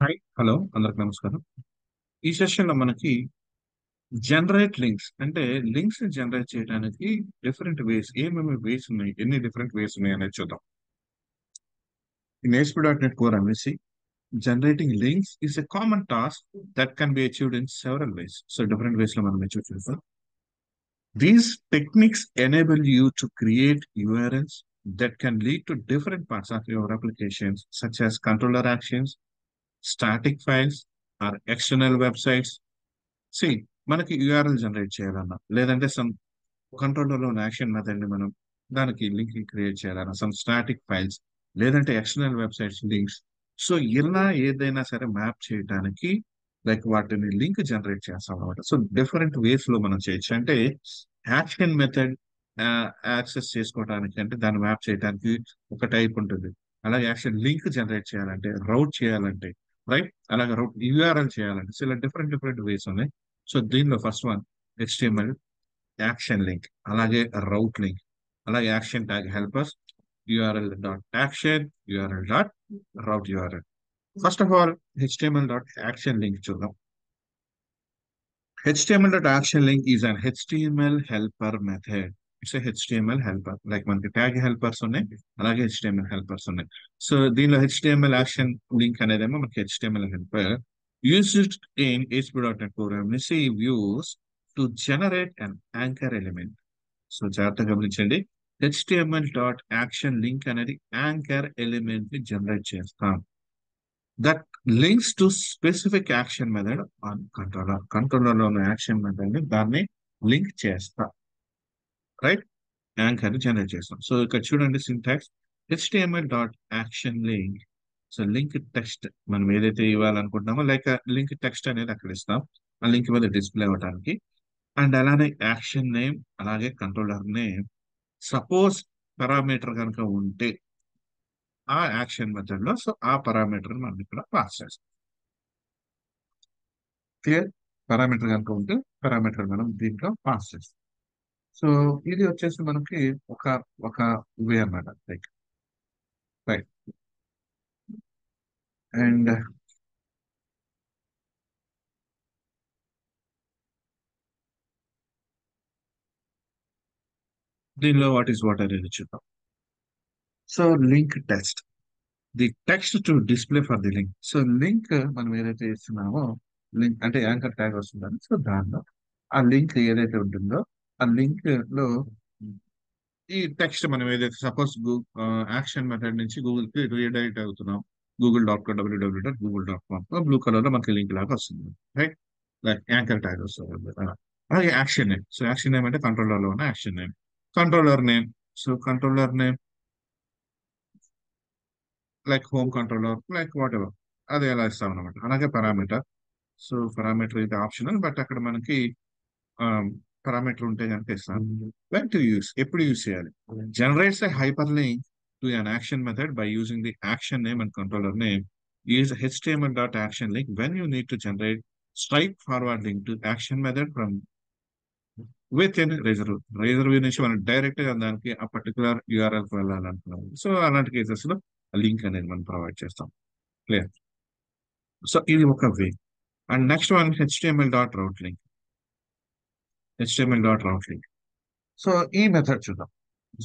Hi hello అందరికి నమస్కారం. ఈ సెషన్ లో మనకి జనరేట్ లింక్స్ అంటే లింక్స్ జనరేట్ చేయడానికి డిఫరెంట్ వేస్ ఏమేమి వేస్ ఉన్నాయి, ఎన్ని డిఫరెంట్ వేస్ ఉన్నాయి అనేది చూద్దాం. In ASP.NET Core MVC, generating links is a common task that can be achieved in several ways. So different ways లో మనం achieve చేస్తాం. These techniques enable you to create URLs that can lead to different parts of your applications, such as controller actions, static files, or external websites. సి మనకి URL generate చేయాలన్నా లేదంటే some controller లో ఉన్న action method ని మనం దానికి link create చేయాలన్నా సమ్ స్టాటిక్ ఫైల్స్ లేదంటే ఎక్స్టర్నల్ వెబ్సైట్స్ లింక్స్. సో ఇలా ఏదైనా సరే మ్యాప్ చేయడానికి లైక్ వాటిని లింక్ జనరేట్ చేస్తాం అనమాట. సో డిఫరెంట్ వేస్ లో మనం చేయొచ్చు. అంటే యాక్షన్ మెథడ్ యాక్సెస్ చేసుకోవడానికి అంటే దాన్ని మ్యాప్ చేయడానికి ఒక టైప్ ఉంటుంది. అలాగే యాక్షన్ లింక్ జనరేట్ చేయాలంటే రౌట్ చేయాలంటే రైట్, అలాగే రౌట్ యూఆర్ఎల్ చేయాలంటే సో ఇలా డిఫరెంట్ డిఫరెంట్ వేస్ ఉన్నాయి. సో దీనిలో first one HTML action link, అలాగే రౌట్ లింక్, అలాగే action tag helpers, URL dot action, URL dot route URL. First of all HTML dot action link చూద్దాం. HTML dot action link is an HTML helper method. It's HTML helper like మనకి tag helpers ఉన్నాయి, అలాగే HTML helpers ఉన్నాయి. So దీనిలో HTML action link అనేదేమో మనకి HTML helper used in ASP.NET Program views to generate an anchor element. So జాగ్రత్తగా గమనించండి, HTML dot action link అనేది యాంకర్ ఎలిమెంట్ ని జనరేట్ చేస్తాం that links to specific action method on controller. Controller లో ఉన్న action method ని దాన్ని link చేస్తాం, రైట్, యాంకర్ ని జనరేట్ చేస్తాం. సో ఇక్కడ చూడండి syntax HTML dot action link. So link text మనం ఏదైతే ఇవ్వాలనుకుంటున్నామో లైక్ లింక్ టెక్స్ట్ అనేది అక్కడ ఇస్తాం ఆ లింక్ మీద డిస్ప్లే అవ్వడానికి. అండ్ అలానే యాక్షన్ నేమ్, అలాగే కంట్రోలర్ నేమ్. సపోజ్ పారామీటర్ కనుక ఉంటే ఆ యాక్షన్ మెథడ్ లో సో ఆ పారామీటర్ మనం ఇక్కడ పాస్ చేస్తాం. క్లియర్? పారామీటర్ కనుక ఉంటే పారామీటర్ మనం దీంట్లో పాస్ చేస్తాం. సో ఇది వచ్చేసి మనకి ఒక ఒక వే అన్నమాట లైక్ రైట్. అండ్ దీనిలో వాట్ అనేది చూద్దాం. So link text, the text to display for the link. So link మనం ఏదైతే ఇస్తున్నామో లింక్ అంటే యాంకర్ ట్యాగ్ వస్తుందని సో దానిలో ఆ లింక్ ఏదైతే ఉంటుందో ఆ లింక్ లో ఈ టెక్స్ట్ మనం ఏదైతే సపోజ్ యాక్షన్ మెథడ్ నుంచి గూగుల్ కి రీడైరెక్ట్ అవుతున్నాం, google.com బ్లూ కలర్ లో మనకి లింక్ లాగా వస్తుంది, రైట్, లైక్ యాంకర్ ట్యాగ్ వస్తుంది. అలాగే action name. So action name అంటే కంట్రోలర్ లో ఉన్న action name, controller name. So controller name like home controller like what ever అది ఎలా ఇస్తాం అనమాట. అలాగే పారామీటర్. సో పారామీటర్ ఇది ఆప్షనల్ బట్ అక్కడ మనకి పారామీటర్ ఉంటే కనుక ఇస్తాం. వెన్ టు యూస్, ఎప్పుడు యూస్ చేయాలి. Generates a hyper link to an action method by using the action name and controller name. Use HTML dot action link when you need to generate straightforward link to action method from within reserve నుంచి మనం direct గా దానికి ఆ particular URL వెళ్ళాలనుకున్నాం. So అలాంటి cases లో link అనేది మనం ప్రొవైడ్ చేస్తాం. క్లియర్? సో ఇది ఒక way. And next one HTML dot route link. HTML dot route link. So ఈ మెథడ్ చూద్దాం.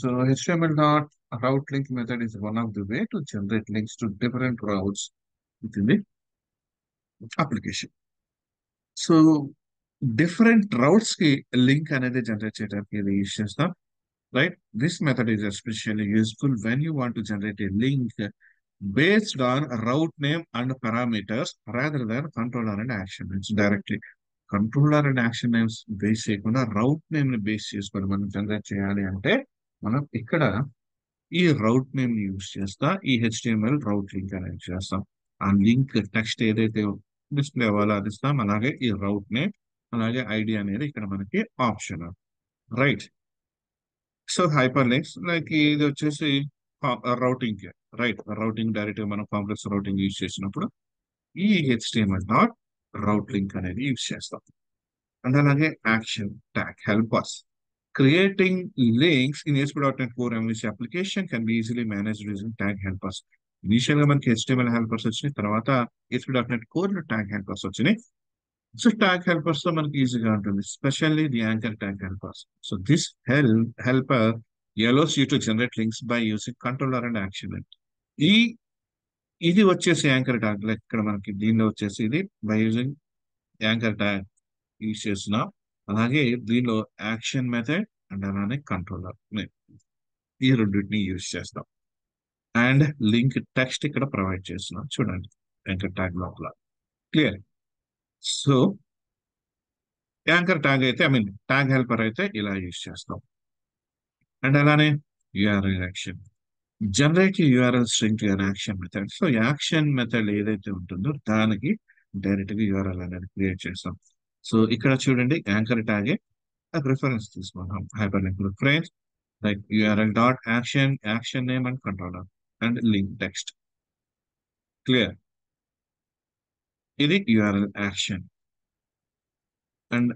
So HTML dot route link method is one of the way to generate links to different routes within the application. So different routes కి link అనేది generate చేయడానికి ఇది use చేస్తాం, right. This method is especially useful when you want to generate a link based on route name and parameters rather than controller and action names directly. Controller and action names base చేయకుండా రౌట్ name ని base చేసుకొని మనం generate చేయాలి అంటే మనం ఇక్కడ ఈ రౌట్ name ని యూస్ చేస్తా ఈ HTML రౌట్ లింక్ అనేది చేస్తాం. ఆ లింక్ టెక్స్ట్ ఏదైతే డిస్ప్లే అవ్వాలో అది ఇస్తాం, అలాగే ఈ రౌట్ నేమ్, అలాగే ఐడి అనేది ఇక్కడ మనకి option, right. So hyper links like ఇది వచ్చేసి రౌటింగ్, రైట్. రౌటింగ్ డైరెక్ట్ గా మనం కాంప్లెక్స్ రౌటింగ్ యూజ్ చేసినప్పుడు ఈ HTML డాట్ రౌట్ లింక్ అనేది యూజ్ చేస్తాం. అండ్ అలాగే action tag helpers. Creating links in ASP.NET Core MVC application can be easily managed using tag helpers. Initial గా మనకి HTML helpers వచ్చినాయి, తర్వాత ASP.NET కోర్ ట్యాగ్ హెల్పర్స్ వచ్చినాయి. సో ట్యాగ్ హెల్పర్స్ తో మనకి ఈజీగా ఉంటుంది, specially the anchor tag helpers. So this helper allows you to generate links by using controller and action. ఈ ఇది వచ్చేసి యాంకర్ ట్యాగ్, లైక్ ఇక్కడ మనకి దీనిలో వచ్చేసి ఇది by using anchor tag use చేస్తున్నాం. అలాగే దీనిలో యాక్షన్ మెథడ్ అండ్ అలానే కంట్రోలర్ ఈ రెండింటిని యూజ్ చేస్తాం. అండ్ లింక్ టెక్స్ట్ ఇక్కడ ప్రొవైడ్ చేస్తున్నాం చూడండి యాంకర్ ట్యాగ్ లోపల. క్లియర్. సో యాంకర్ ట్యాగ్ అయితే ట్యాగ్ హెల్పర్ అయితే ఇలా యూజ్ చేస్తాం. అండ్ అలానే URL action, generate URL string to an action method. So action method ఏదైతే ఉంటుందో దానికి డైరెక్ట్ గా యూఆర్ఎల్ అనేది క్రియేట్ చేస్తాం. సో ఇక్కడ చూడండి యాంకర్ ట్యాగ్ రిఫరెన్స్ తీసుకున్నాం, hyperlink reference like URL dot action, action name and controller and link text. Clear. ఇది యూఆర్ఎల్ యాక్షన్. అండ్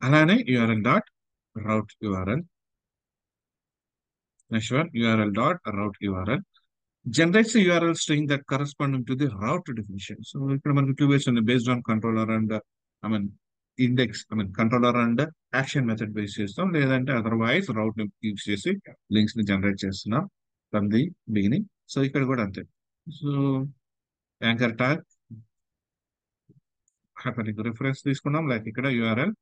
అలానే URL dot route URL, next one URL dot route URL generates a URL string that corresponding to the route definition. So ఇక్కడ మనకి two ways ఉంది, based on controller and I mean index, controller and action method base చేస్తాం, లేదంటే otherwise రౌట్ ని use చేసి links ని generate చేస్తున్నాం from the beginning. So ఇక్కడ కూడా అంతే. So anchor tag hyperlink reference తీసుకున్నాం, లైక్ ఇక్కడ యూఆర్ఎల్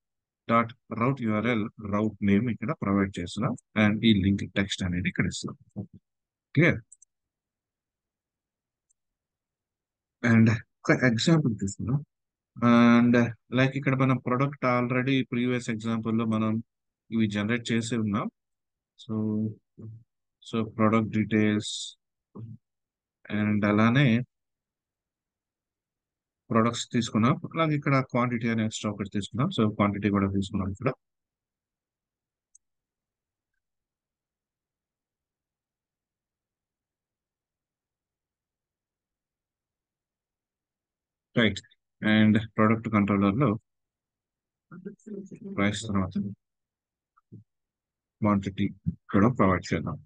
డాట్ రౌట్ యూఆర్ఎల్, రౌట్ నేమ్ ఇక్కడ ప్రొవైడ్ చేస్తున్నాం అండ్ ఈ లింక్ టెక్స్ట్ అనేది ఇక్కడ ఇస్తున్నాం. క్లియర్. అండ్ ఒక ఎగ్జాంపుల్ తీసుకున్నాం. అండ్ లైక్ ఇక్కడ మనం ప్రొడక్ట్ ఆల్రెడీ ప్రీవియస్ ఎగ్జాంపుల్లో మనం ఇవి జనరేట్ చేసి ఉన్నాం. So so product details and అలానే ప్రొడక్ట్స్ తీసుకున్నాం, అలాగే ఇక్కడ క్వాంటిటీ అనే ఎక్స్ట్రా ఒకటి తీసుకున్నాం. సో క్వాంటిటీ కూడా తీసుకున్నాం ఇక్కడ. రైట్. అండ్ ప్రొడక్ట్ కంట్రోలర్ లో ప్రైస్ తర్వాత క్వాంటిటీ కూడా ప్రొవైడ్ చేద్దాం.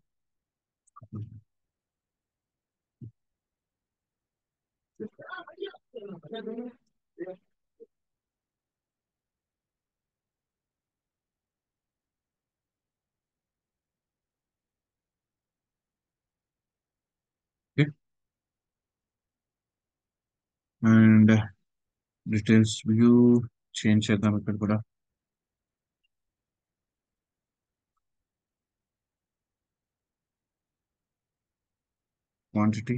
అండ్ డీటెయిల్స్ వ్యూ చేంజ్ చేద్దాం ఇక్కడ కూడా. Quantity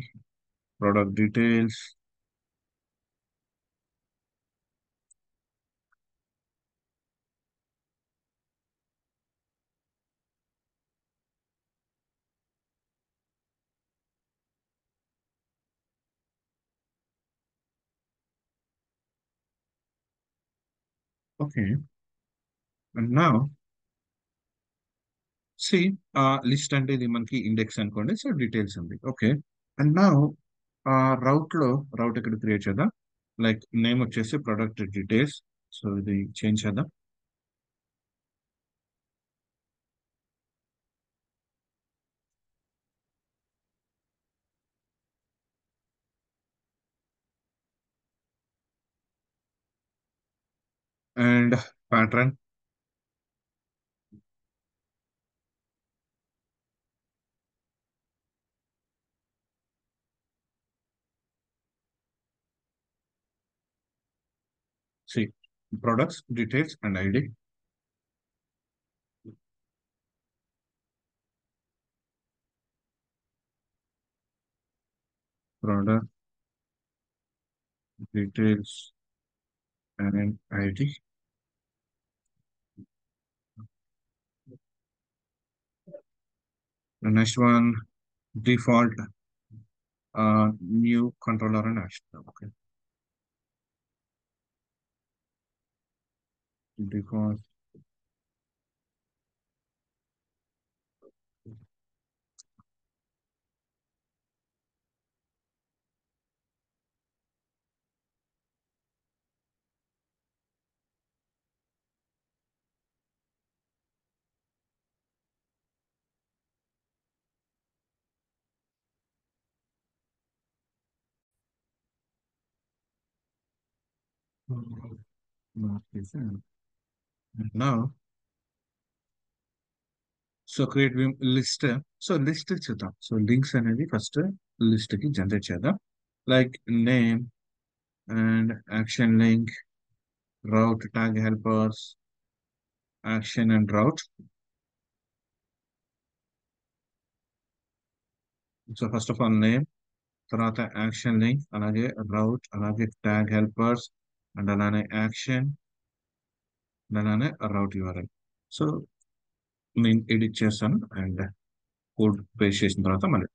product details okay. And నా సి లిస్ట్ అంటే ఇది మనకి ఇండెక్స్ అనుకోండి, సో డీటెయిల్స్ ఉంది. ఓకే. అండ్ నా రౌట్ లో రౌట్ ఇక్కడ క్రియేట్ చేద్దాం, లైక్ నేమ్ వచ్చేసి ప్రొడక్ట్ డీటెయిల్స్. సో ఇది చేంజ్ చేద్దాం. అండ్ ప్యాటర్న్ సి products details and ID. Product details and ID. Next one default new controller and action. Okay. Default mark చేసాను. Now, so create list. So list చూద్దాం. So links అనేది first list కి generate చేద్దాం. Like name and action link, route tag helpers, action and route. So first of all name, తర్వాత action link, అలాగే route, అలాగే tag helpers, and అలానే action, అలానే route URL. So నేను edit చేస్తాను అండ్ కోడ్ పేస్ట్ చేసిన తర్వాత మళ్ళీ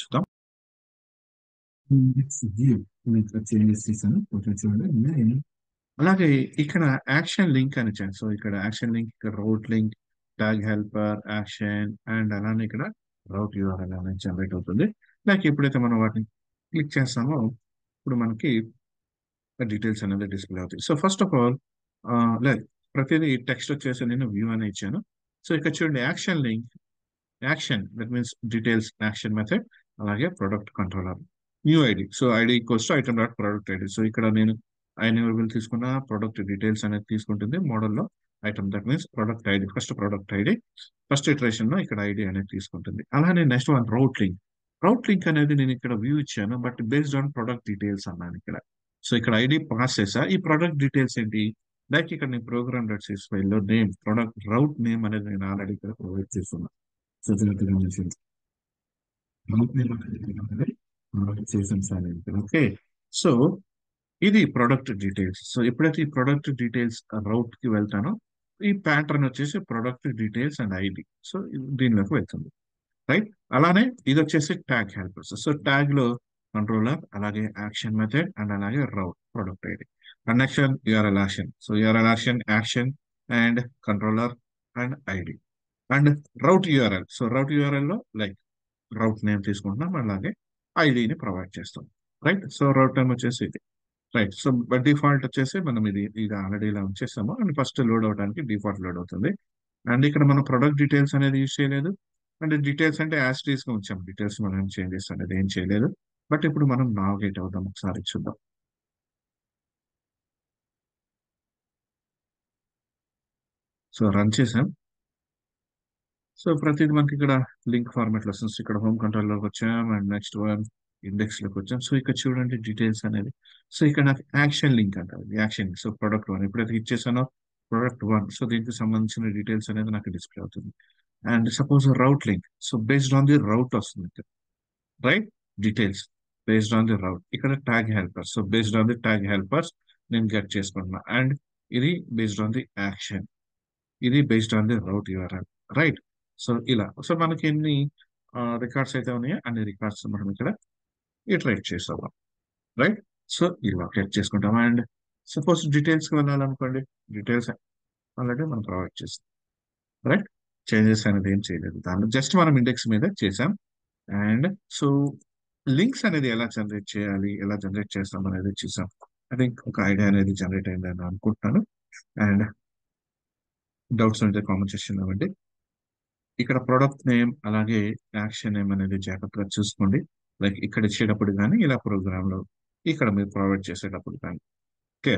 చూద్దాం. చేంజెస్ చేశాను కొంచెం చూడండి. అలాగే ఇక్కడ యాక్షన్ లింక్ అని ఇచ్చాను. సో ఇక్కడ యాక్షన్ లింక్, ఇక్కడ route link, tag helper, action, and అలానే ఇక్కడ రౌట్ యూఆర్ఎల్ అనేది జనరేట్ అవుతుంది. లైక్ ఎప్పుడైతే మనం వాటిని క్లిక్ చేస్తామో ఇప్పుడు మనకి డీటెయిల్స్ అనేది డిస్ప్లే అవుతాయి. So first of all like ప్రతిదీ టెక్స్ట్ వచ్చేసి నేను వ్యూ అని ఇచ్చాను. సో ఇక్కడ చూడండి action link, action that means details, action method, అలాగే product controller, new ID. So ID equals to item dot product ID. So ఇక్కడ నేను ఐనవల్ తీసుకున్న ప్రొడక్ట్ డీటెయిల్స్ అనేది తీసుకుంటుంది మోడల్లో item that means product ID. First product ID, first iteration లో ఇక్కడ ఐడి అనేది తీసుకుంటుంది. అలానే నెక్స్ట్ వన్ రౌట్ లింక్. రౌట్ లింక్ అనేది నేను ఇక్కడ వ్యూ ఇచ్చాను but based on product details అన్నాను ఇక్కడ. సో ఇక్కడ ఐడి పాస్ చేసా. ఈ ప్రొడక్ట్ డీటెయిల్స్ ఏంటి, లైక్ ఇక్కడ నేను ప్రోగ్రామ్ డాట్ సిఎస్ ఫైల్ లో నేమ్, ప్రొడక్ట్ రౌట్ నేమ్ అనేది నేను ఆల్రెడీ ఇక్కడ ప్రొవైడ్ చేస్తున్నాను. So okay. సో ఇది ప్రొడక్ట్ డీటెయిల్స్. సో ఎప్పుడైతే ఈ ప్రొడక్ట్ డీటెయిల్స్ రౌట్ కి వెళ్తానో ఈ ప్యాటర్న్ వచ్చేసి product details and ID. So దీనిలోకి వెళ్తుంది, రైట్. అలానే ఇది వచ్చేసి ట్యాగ్ హెల్పర్స్. సో ట్యాగ్ లో కంట్రోలర్, అలాగే యాక్షన్ మెథడ్, అండ్ అలాగే route product ID, and action URL action. So URL action, action and controller and ID, and route URL. So route URL లో like route name తీసుకుంటున్నాం, అలాగే ఐడిని provide చేస్తాం, right. So రౌట్ name వచ్చేసి ఇది, right. So by default వచ్చేసి మనం ఇది ఆల్రెడీ ఇలా ఉంచేస్తాము అండ్ ఫస్ట్ లోడ్ అవడానికి డిఫాల్ట్ లోడ్ అవుతుంది. అండ్ ఇక్కడ మనం ప్రొడక్ట్ డీటెయిల్స్ అనేది యూజ్ చేయలేదు. అండ్ డీటెయిల్స్ అంటే యాజ్ టీస్ గా ఉంచాం, డీటెయిల్స్ మనం చేంజెస్ అనేది ఏం చేయలేదు. బట్ ఇప్పుడు మనం నావిగేట్ అవుదాం, ఒకసారి చూద్దాం. సో రన్ చేసాం. సో ప్రతిదీ మనకి ఇక్కడ లింక్ ఫార్మాట్ లో వస్తుంది. ఇక్కడ హోమ్ కంట్రోల్ లోకి వచ్చాం అండ్ నెక్స్ట్ వన్ ఇండెక్స్ లోకి వచ్చాం. సో ఇక్కడ చూడండి డీటెయిల్స్ అనేది. సో ఇక్కడ నాకు యాక్షన్ లింక్ అంటారు, యాక్షన్. సో ప్రొడక్ట్ వన్ ఎప్పుడైతే ఇచ్చేసానో ప్రొడక్ట్ వన్, సో దీనికి సంబంధించిన డీటెయిల్స్ అనేది నాకు డిస్ప్లే అవుతుంది. And suppose route link, so based on the route వస్తుంది ఇక్కడ, right. Details based on the route. ఇక్కడ tag helpers, so based on the tag helpers నేను గెట్ చేసుకుంటున్నా. అండ్ ఇది బేస్డ్ ఆన్ ది యాక్షన్, ఇది based on the route URL, right. So ఇలా so మనకి ఎన్ని రికార్డ్స్ అయితే ఉన్నాయో అన్ని రికార్డ్స్ మనం ఇక్కడ ఇటరేట్ చేస్తాం, రైట్. సో ఇలా క్లిక్ చేసుకుంటాం. అండ్ సపోజ్ డీటెయిల్స్ కి వెళ్ళాలనుకోండి, డీటెయిల్స్ ఆల్రెడీ మనం ప్రొవైడ్ చేస్తాం, రైట్. చేంజెస్ అనేది ఏం చేయలేదు, దానిలో జస్ట్ మనం ఇండెక్స్ మీద చేసాం. అండ్ సో లింక్స్ అనేది ఎలా జనరేట్ చేయాలి, ఎలా జనరేట్ చేస్తాం అనేది చూసాం. ఐ థింక్ ఒక ఐడియా అనేది జనరేట్ అయిందని అనుకుంటున్నాను. అండ్ డౌట్స్ ఉంటే కామెంట్ సెక్షన్ ఇవ్వండి. ఇక్కడ ప్రొడక్ట్ నేమ్ అలాగే యాక్షన్ నేమ్ అనేది జాగ్రత్తగా చూసుకోండి. లైక్ ఇక్కడ ఇచ్చేటప్పుడు కానీ ఇలా ప్రోగ్రామ్ లో ఇక్కడ మీరు ప్రొవైడ్ చేసేటప్పుడు కానీ. ఓకే.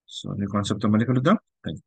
సో ఈ కాన్సెప్ట్ తో మళ్ళీ కలుద్దాం. Thank you.